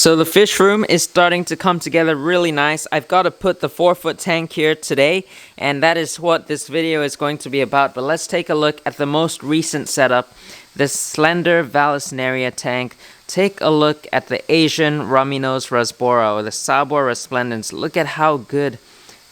So the fish room is starting to come together really nice. I've got to put the 4-foot tank here today, and that is what this video is going to be about. But let's take a look at the most recent setup, this slender Vallisneria tank. Take a look at the Asian Minnows rasbora, or the Sabor resplendens. Look at how good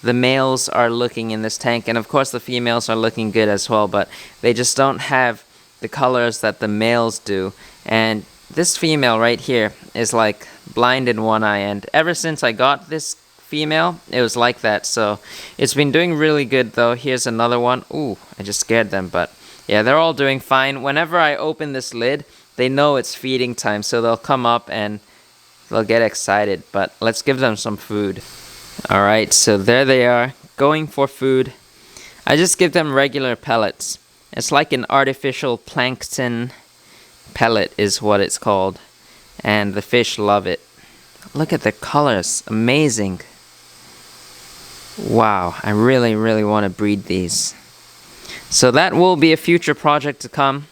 the males are looking in this tank, and of course the females are looking good as well, but they just don't have the colors that the males do. And this female right here is like blind in one eye, and ever since I got this female, it was like that. So it's been doing really good though. Here's another one. Ooh, I just scared them, but yeah, they're all doing fine. Whenever I open this lid, they know it's feeding time, so they'll come up and they'll get excited. But let's give them some food. Alright, so there they are, going for food. I just give them regular pellets. It's like an artificial plankton pellet is what it's called, and the fish love it. Look at the colors, amazing. Wow, I really want to breed these. So that will be a future project to come,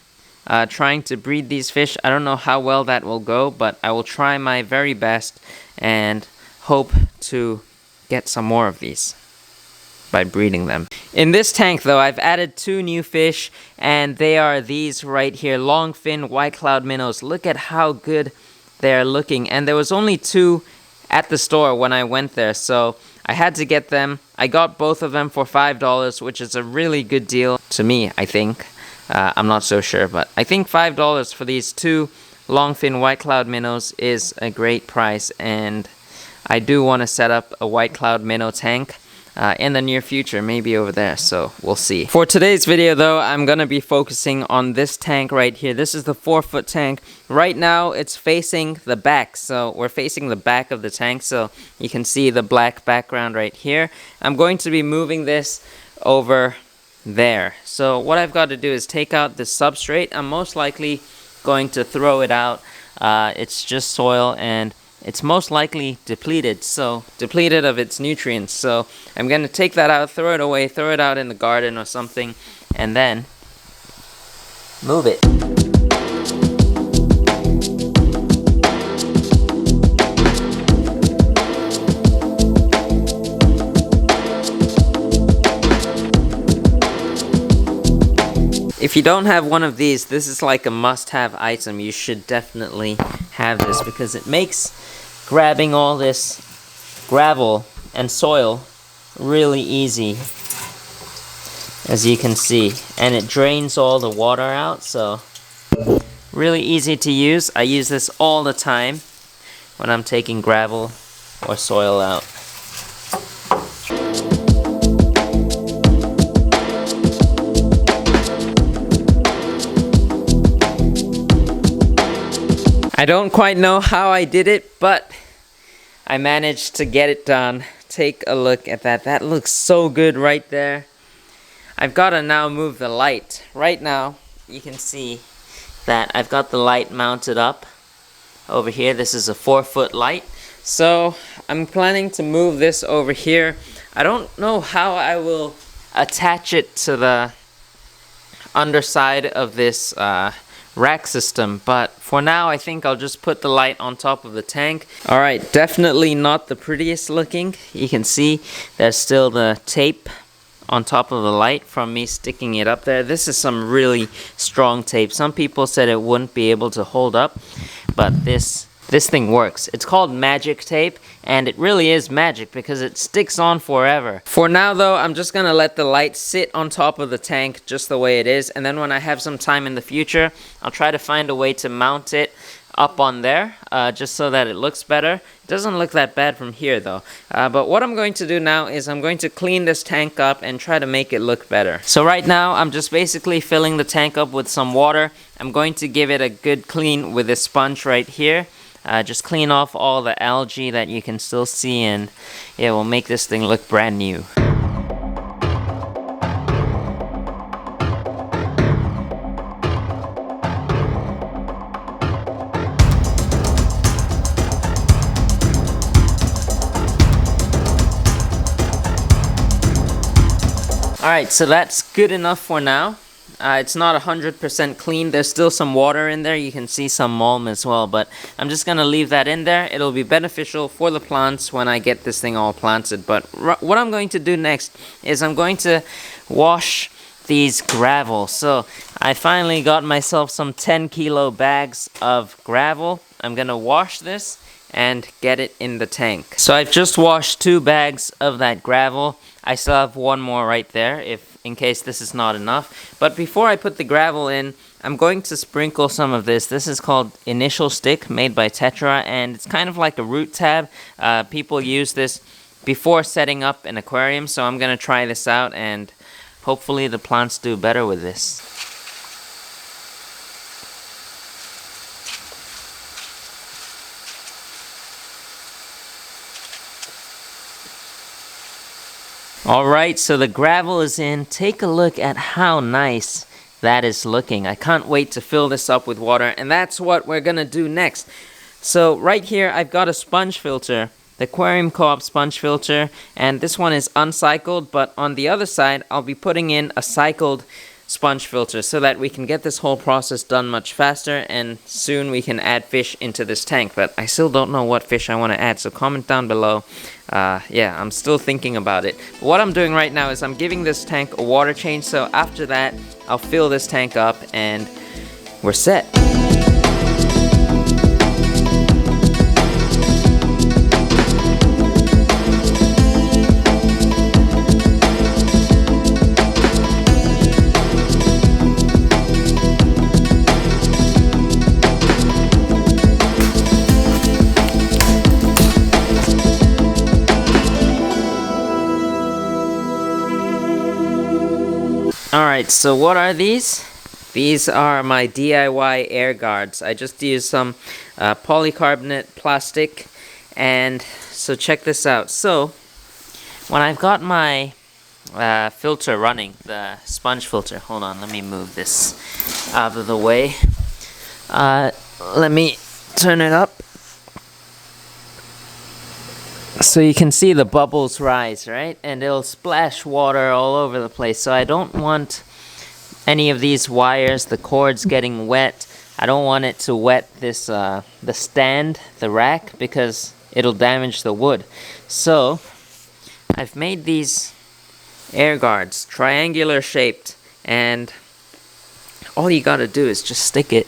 trying to breed these fish. I don't know how well that will go, but I will try my very best and hope to get some more of these by breeding them. In this tank though, I've added 2 new fish, and they are these right here, longfin white cloud minnows. Look at how good they're looking, and there was only 2 at the store when I went there, so I had to get them. I got both of them for $5, which is a really good deal to me, I think. I'm not so sure, but I think $5 for these 2 longfin white cloud minnows is a great price, and I do want to set up a white cloud minnow tank in the near future, maybe over there, so we'll see. For today's video though, I'm going to be focusing on this tank right here. This is the 4-foot tank. Right now it's facing the back, so we're facing the back of the tank, so you can see the black background right here. I'm going to be moving this over there. So what I've got to do is take out the substrate. I'm most likely going to throw it out. It's just soil, and it's most likely depleted of its nutrients. So I'm going to take that out, throw it away, throw it out in the garden or something, and then move it. If you don't have one of these, this is like a must-have item. You should definitely have this because it makes grabbing all this gravel and soil really easy, as you can see, and it drains all the water out, so really easy to use. I use this all the time when I'm taking gravel or soil out. I don't quite know how I did it, but I managed to get it done. Take a look at that. That looks so good right there. I've got to now move the light. Right now, you can see that I've got the light mounted up over here. This is a 4-foot light. So I'm planning to move this over here. I don't know how I will attach it to the underside of this rack system, but for now I think I'll just put the light on top of the tank. Alright, definitely not the prettiest looking. You can see there's still the tape on top of the light from me sticking it up there. This is some really strong tape. Some people said it wouldn't be able to hold up, but this thing works. It's called magic tape, and it really is magic because it sticks on forever. For now though, I'm just gonna let the light sit on top of the tank just the way it is, and then when I have some time in the future, I'll try to find a way to mount it up on there, just so that it looks better. It doesn't look that bad from here though. But what I'm going to do now is I'm going to clean this tank up and try to make it look better. So right now, I'm just basically filling the tank up with some water. I'm going to give it a good clean with this sponge right here. Just clean off all the algae that you can still see, and it will make this thing look brand new. Alright, so that's good enough for now. It's not 100% clean. There's still some water in there. You can see some mulm as well, but I'm just gonna leave that in there. It'll be beneficial for the plants when I get this thing all planted. But what I'm going to do next is I'm going to wash these gravel. So I finally got myself some 10-kilo bags of gravel. I'm gonna wash this and get it in the tank. So I've just washed 2 bags of that gravel. I still have 1 more right there in case this is not enough. But before I put the gravel in, I'm going to sprinkle some of this. This is called Initial Stick, made by Tetra, and it's kind of like a root tab. People use this before setting up an aquarium, so I'm gonna try this out and hopefully the plants do better with this. Alright, so the gravel is in. Take a look at how nice that is looking. I can't wait to fill this up with water, and that's what we're gonna do next. So right here I've got a sponge filter, the 𝗯𝘂𝘀𝗶𝗿𝗀𝘀 sponge filter, and this one is uncycled, but on the other side I'll be putting in a cycled sponge filter so that we can get this whole process done much faster, and soon we can add fish into this tank. But I still don't know what fish I want to add, so comment down below. Yeah, I'm still thinking about it. But what I'm doing right now is I'm giving this tank a water change, so after that I'll fill this tank up and we're set. Alright, so what are these? These are my DIY air guards. I just used some polycarbonate plastic, and so check this out. So when I've got my filter running, the sponge filter, hold on, let me move this out of the way. Let me turn it up so you can see the bubbles rise, right? And it'll splash water all over the place. So I don't want any of these wires, the cords getting wet. I don't want it to wet this the stand, the rack, because it'll damage the wood. So I've made these air guards, triangular shaped, and all you gotta do is just stick it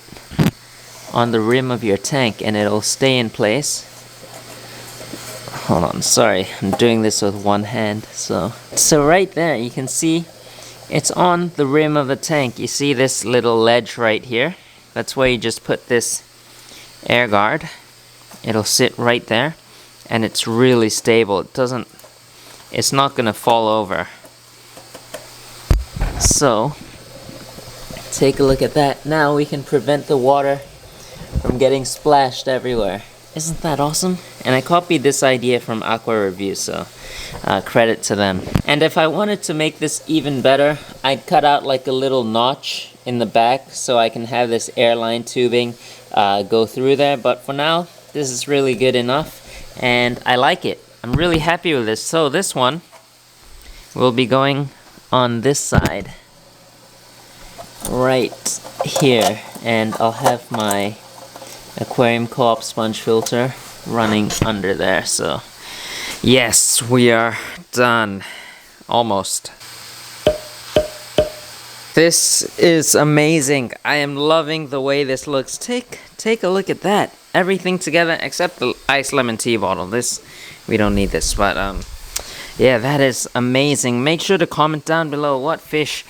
on the rim of your tank and it'll stay in place. Hold on, sorry, I'm doing this with one hand. So right there, you can see it's on the rim of the tank. You see this little ledge right here? That's where you just put this air guard. It'll sit right there, and it's really stable. It's not gonna fall over. So, take a look at that. Now we can prevent the water from getting splashed everywhere. Isn't that awesome? And I copied this idea from Aqua Review, so credit to them. And if I wanted to make this even better, I'd cut out like a little notch in the back so I can have this airline tubing go through there. But for now, this is really good enough, and I like it. I'm really happy with this. So this one will be going on this side, right here, and I'll have my 𝗯𝘂𝘀𝗀𝘀𝗀 sponge filter running under there. So yes, we are done. Almost. This is amazing. I am loving the way this looks. Take a look at that. Everything together except the iced lemon tea bottle. This, we don't need this, but yeah, that is amazing. Make sure to comment down below what fish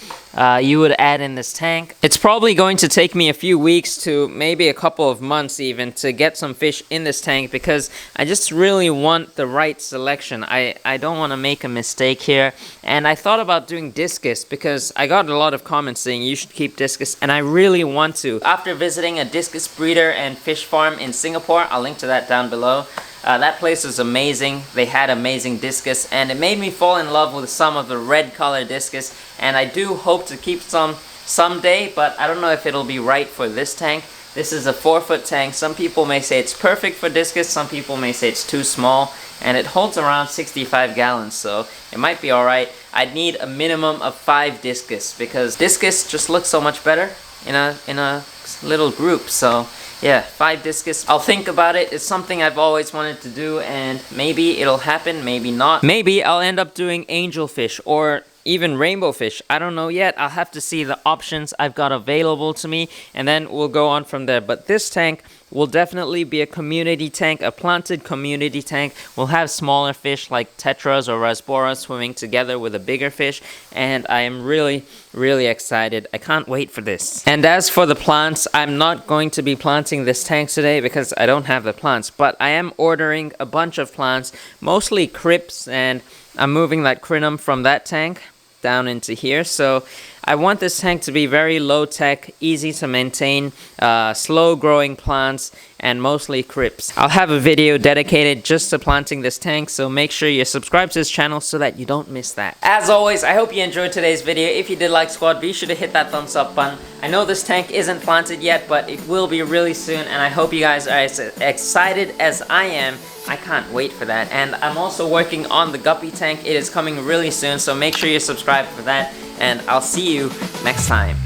you would add in this tank. It's probably going to take me a few weeks to maybe a couple of months even to get some fish in this tank, because I just really want the right selection. I don't want to make a mistake here. And I thought about doing discus because I got a lot of comments saying you should keep discus, and I really want to. After visiting a discus breeder and fish farm in Singapore, I'll link to that down below. That place was amazing. They had amazing discus, and it made me fall in love with some of the red color discus, and I do hope to keep some someday, but I don't know if it'll be right for this tank. This is a 4-foot tank. Some people may say it's perfect for discus, some people may say it's too small, and it holds around 65 gallons, so it might be alright. I'd need a minimum of 5 discus because discus just looks so much better in a little group. So yeah, 5 discus. I'll think about it. It's something I've always wanted to do, and maybe it'll happen, maybe not. Maybe I'll end up doing angelfish or even rainbow fish. I don't know yet. I'll have to see the options I've got available to me, and then we'll go on from there. But this tank will definitely be a community tank, a planted community tank. We'll have smaller fish like tetras or rasbora swimming together with a bigger fish, and I am really, really excited. I can't wait for this. And as for the plants, I'm not going to be planting this tank today because I don't have the plants, but I am ordering a bunch of plants, mostly crypts, and I'm moving that crinum from that tank down into here. So I want this tank to be very low tech, easy to maintain, slow growing plants, and mostly crypts. I'll have a video dedicated just to planting this tank, so make sure you subscribe to this channel so that you don't miss that. As always, I hope you enjoyed today's video. If you did like squad, be sure to hit that thumbs up button. I know this tank isn't planted yet, but it will be really soon, and I hope you guys are as excited as I am. I can't wait for that. And I'm also working on the guppy tank. It is coming really soon, so make sure you subscribe for that, and I'll see you next time.